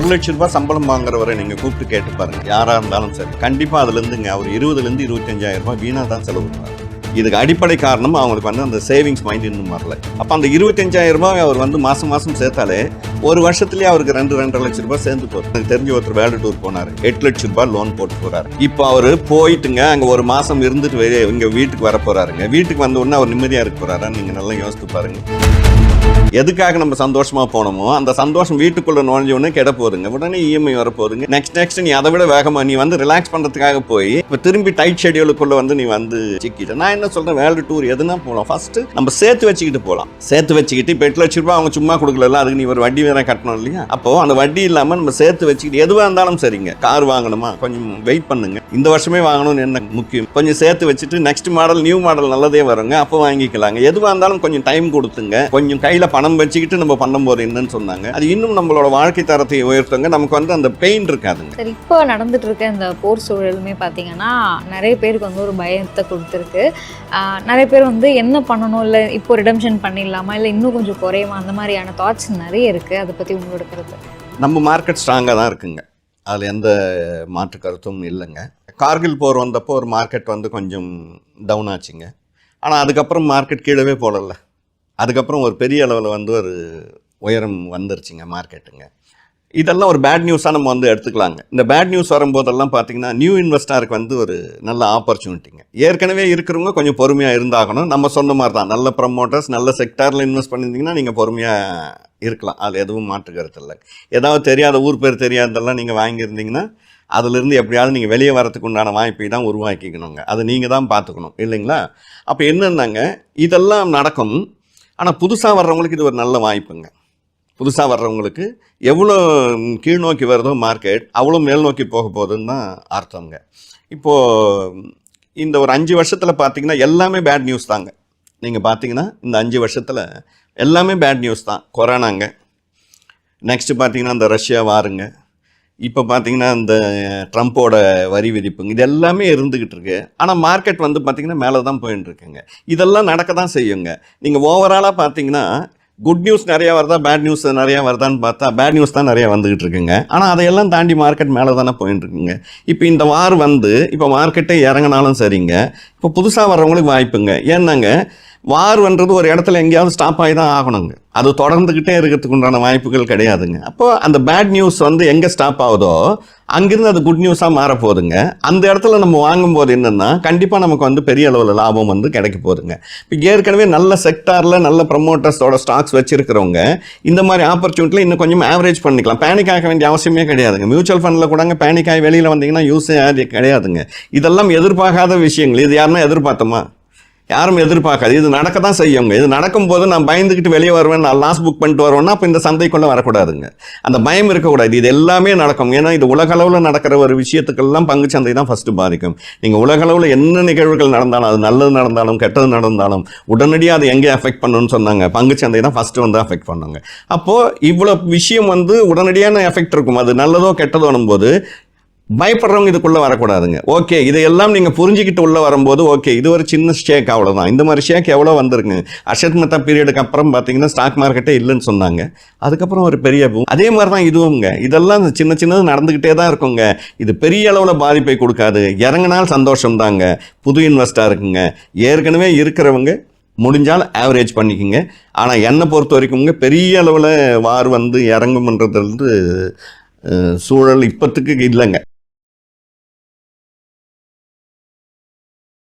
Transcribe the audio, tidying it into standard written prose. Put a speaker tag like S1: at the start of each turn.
S1: 1,00,000 சம்பளம் வாங்குறவரை நீங்க கூப்பிட்டு கேட்டு பாருங்க, யாரா இருந்தாலும் சரி, கண்டிப்பா அதுல இருந்துங்க அவர் 20,000 25,000 வீணா தான் செலவு பண்ணுவார். இதுக்கு அடிப்படை காரணம் அவங்களுக்கு அந்த சேவிங்ஸ் மைண்ட் இன்னும் வரல. அப்ப அந்த 25,000 அவர் மாசம் மாசம் சேர்த்தாலே ஒரு வருஷத்துலயே அவருக்கு 2-2.5 லட்சம் ரூபாய் சேர்ந்து போகுது. எனக்கு தெரிஞ்ச ஒருத்தர் வேர்ல்டு டூர் போனாரு, 8 லட்சம் ரூபாய் லோன் போட்டு போறாரு. இப்போ அவரு போயிட்டுங்க அங்க ஒரு மாசம் இருந்துட்டு இங்க வீட்டுக்கு வர போறாருங்க. வீட்டுக்கு வந்த உடனே அவர் நிம்மதியா இருக்க போறாரா? நீங்க நல்லா யோசித்து பாருங்க. எதுக்காக நம்ம சந்தோஷமா போனோமோ அந்த சந்தோஷம் வீட்டுக்குள்ள நுழைஞ்ச உடனே கெட போதுங்க. உடனே இஎம்ஐ வர போதுங்க. நெக்ஸ்ட் நீ அதை விட வேகமா நீ ரிலாக்ஸ் பண்றதுக்காக போய் இப்ப திரும்பி டைட் ஷெட்யூலுக்குள்ள நீ சிக்கிட்ட. நான் என்ன சொல்றேன், வேர்ல்டு டூர் எதுனா போகலாம், ஃபர்ஸ்ட் நம்ம சேர்த்து வச்சுக்கிட்டு போகலாம். சேர்த்து வச்சுக்கிட்டு இப்போ 8 லட்சம் ரூபாய் அவங்க சும்மா கொடுக்கல, அதுக்கு நீ ஒரு வட்டி வேற கட்டணும் இல்லையா? அப்போ அந்த வட்டி இல்லாம நம்ம சேர்த்து வச்சுக்கிட்டு எதுவா இருந்தாலும் சரிங்க. கார் வாங்கணுமா, கொஞ்சம் வெயிட் பண்ணுங்க, இந்த வருஷமே வாங்கணும்னு என்ன முக்கியம், கொஞ்சம் சேர்த்து வச்சுட்டு நெக்ஸ்ட் மாடல் நியூ மாடல் நல்லதே வருங்க, அப்போ வாங்கிக்கலாங்க. எதுவா இருந்தாலும் கொஞ்சம் டைம் கொடுத்துங்க. கொஞ்சம் கையில பணம் வச்சுக்கிட்டு நம்ம பண்ணும்போது என்னன்னு சொன்னாங்க, அது இன்னும் நம்மளோட வாழ்க்கை தரத்தை உயர்த்துங்க. நமக்கு அந்த பெயின் இருக்காதுங்க.
S2: சரி, இப்போ நடந்துட்டு இருக்க இந்த போர் சூழலுமே பார்த்தீங்கன்னா நிறைய பேருக்கு ஒரு பயத்தை கொடுத்துருக்கு. நிறைய பேர் என்ன பண்ணணும், இல்லை இப்போ ரிடம்ஷன் பண்ணிடலாமா, இல்லை இன்னும் கொஞ்சம் குறையுமா, அந்த மாதிரியான தாட்ஸ் நிறைய இருக்குது. அதை பற்றி உங்களோட கருத்து?
S1: நம்ம மார்க்கெட் ஸ்ட்ராங்காக தான் இருக்குங்க, அதில் எந்த மாற்று கருத்தும் இல்லைங்க. கார்கில் போர் வந்தப்போ ஒரு மார்க்கெட் கொஞ்சம் டவுன் ஆச்சுங்க. ஆனால் அதுக்கப்புறம் மார்க்கெட் கீழவே போடல. அதுக்கப்புறம் ஒரு பெரிய அளவில் ஒரு உயரம் வந்துருச்சுங்க மார்க்கெட்டுங்க. இதெல்லாம் ஒரு பேட் நியூஸாக நம்ம எடுத்துக்கலாங்க. இந்த பேட் நியூஸ் வரும்போதெல்லாம் பார்த்தீங்கன்னா நியூ இன்வெஸ்டருக்கு ஒரு நல்ல ஆப்பர்ச்சுனிட்டிங்க. ஏற்கனவே இருக்கிறவங்க கொஞ்சம் பொறுமையாக இருந்தாகணும். நம்ம சொன்ன மாதிரி தான், நல்ல ப்ரமோட்டர்ஸ் நல்ல செக்டாரில் இன்வெஸ்ட் பண்ணியிருந்தீங்கன்னா நீங்கள் பொறுமையாக இருக்கலாம், அதில் எதுவும் மாற்று கருத்து இல்லை. ஏதாவது தெரியாத ஊர் பேர் தெரியாததெல்லாம் நீங்கள் வாங்கியிருந்தீங்கன்னா அதுலேருந்து எப்படியாவது நீங்கள் வெளியே வரத்துக்கு உண்டான வாய்ப்பை தான் உருவாக்கிக்கணுங்க. அதை நீங்கள் தான் பார்த்துக்கணும் இல்லைங்களா? அப்போ என்னென்னாங்க, இதெல்லாம் நடக்கும். ஆனால் புதுசாக வர்றவங்களுக்கு இது ஒரு நல்ல வாய்ப்புங்க. புதுசாக வர்றவங்களுக்கு எவ்வளோ கீழ் நோக்கி வருதோ மார்க்கெட், அவ்வளோ மேல் நோக்கி போக போகுதுன்னு தான் அர்த்தங்க. இப்போது இந்த ஒரு 5 வருஷத்தில் பார்த்தீங்கன்னா எல்லாமே பேட் நியூஸ் தாங்க. நீங்கள் பார்த்தீங்கன்னா இந்த 5 வருஷத்தில் எல்லாமே பேட் நியூஸ் தான். கொரோனாங்க, நெக்ஸ்ட்டு பார்த்தீங்கன்னா இந்த ரஷ்யா வாருங்க, இப்போ பார்த்தீங்கன்னா இந்த ட்ரம்ப்போட வரி விதிப்புங்க, இது எல்லாமே இருந்துக்கிட்டு இருக்கு. ஆனால் மார்க்கெட் பார்த்தீங்கன்னா மேலே தான் போயின்னு இருக்குங்க. இதெல்லாம் நடக்க தான் செய்யுங்க. நீங்கள் ஓவராலாக பார்த்தீங்கன்னா குட் நியூஸ் நிறையா வருதா, பேட் நியூஸ் நிறையா வருதான்னு பார்த்தா பேட் நியூஸ் தான் நிறையா வந்துக்கிட்டு இருக்குங்க. ஆனால் அதையெல்லாம் தாண்டி மார்க்கெட் மேலே தானே போயின்னு இருக்குங்க. இப்போ இந்த வார் இப்போ மார்க்கெட்டே இறங்கினாலும் சரிங்க, இப்போ புதுசாக வர்றவங்களுக்கு வாய்ப்புங்க. ஏன்னாங்க வார்ன்றது ஒரு இடத்துல எங்கேயாவது ஸ்டாப் ஆகி தான் ஆகணுங்க. அது தொடர்ந்துக்கிட்டே இருக்கிறதுக்கு உண்டான வாய்ப்புகள் கிடையாதுங்க. அப்போது அந்த பேட் நியூஸ் எங்கே ஸ்டாப் ஆகுதோ அங்கிருந்து அது குட் நியூஸாக மாறப்போகுதுங்க. அந்த இடத்துல நம்ம வாங்கும்போது என்னென்னா கண்டிப்பாக நமக்கு பெரிய அளவில் லாபம் கிடைக்க போகுதுங்க. இப்போ ஏற்கனவே நல்ல செக்டாரில் நல்ல ப்ரமோட்டர்ஸோட ஸ்டாக்ஸ் வச்சுருக்கிறவங்க இந்த மாதிரி ஆப்பர்ச்சுனிட்டியில் இன்னும் கொஞ்சம் ஆவரேஜ் பண்ணிக்கலாம். பேனிக் ஆக வேண்டிய அவசியமே கிடையாதுங்க. மியூச்சுவல் ஃபண்டில் கூடங்க பேனிக் ஆகி வெளியில் வந்தீங்கன்னா யூஸே கிடையாதுங்க. இதெல்லாம் எதிர்பார்க்காத விஷயங்கள். இது யாருன்னா எதிர்பார்த்தோமா? யாரும் எதிர்பார்க்காது. இது நடக்க தான் செய்யுங்க. இது நடக்கும்போது நான் பயந்துக்கிட்டு வெளியே வருவேன், நான் லாஸ் புக் பண்ணிட்டு வருவேன்னா அப்போ இந்த சந்தைக்குள்ளே வரக்கூடாதுங்க. அந்த பயம் இருக்கக்கூடாது. இது எல்லாமே நடக்கும். ஏன்னா இது உலகளவில் நடக்கிற ஒரு விஷயத்துக்கெல்லாம் பங்குச்சந்தை தான் ஃபஸ்ட்டு பாதிக்கும். நீங்கள் உலகளவில் என்ன நிகழ்வுகள் நடந்தாலும், அது நல்லது நடந்தாலும் கெட்டது நடந்தாலும் உடனடியாக அது எங்கே அஃபெக்ட் பண்ணணும்னு சொன்னாங்க, பங்குச்சந்தை தான் ஃபஸ்ட்டு அஃபெக்ட் பண்ணுங்க. அப்போது இவ்வளோ விஷயம் எஃபெக்ட் எஃபெக்ட் இருக்கும். அது நல்லதோ கெட்டதோனும் போது பயப்படுறவங்க இதுக்குள்ளே வரக்கூடாதுங்க. ஓகே, இதையெல்லாம் நீங்கள் புரிஞ்சுக்கிட்டு உள்ளே வரும்போது ஓகே இது ஒரு சின்ன ஷேக், அவ்வளோதான். இந்த மாதிரி ஷேக் எவ்வளோ வந்திருக்குங்க. அஷத் மெத்தா பீரியடுக்கு அப்புறம் பார்த்தீங்கன்னா ஸ்டாக் மார்க்கெட்டே இல்லைன்னு சொன்னாங்க. அதுக்கப்புறம் ஒரு பெரிய அதே மாதிரி தான் இதுவுங்க. இதெல்லாம் சின்ன சின்னது நடந்துக்கிட்டே தான் இருக்குங்க. இது பெரிய அளவில் பாதிப்பை கொடுக்காது. இறங்கினால் சந்தோஷம் தாங்க. புது இன்வெஸ்டாக இருக்குங்க. ஏற்கனவே இருக்கிறவங்க முடிஞ்சால் ஆவரேஜ் பண்ணிக்கோங்க. ஆனால் என்னை பொறுத்த வரைக்கும்ங்க பெரிய அளவில் வார் இறங்கும்ன்றது சூழல் இப்போத்துக்கு இல்லைங்க.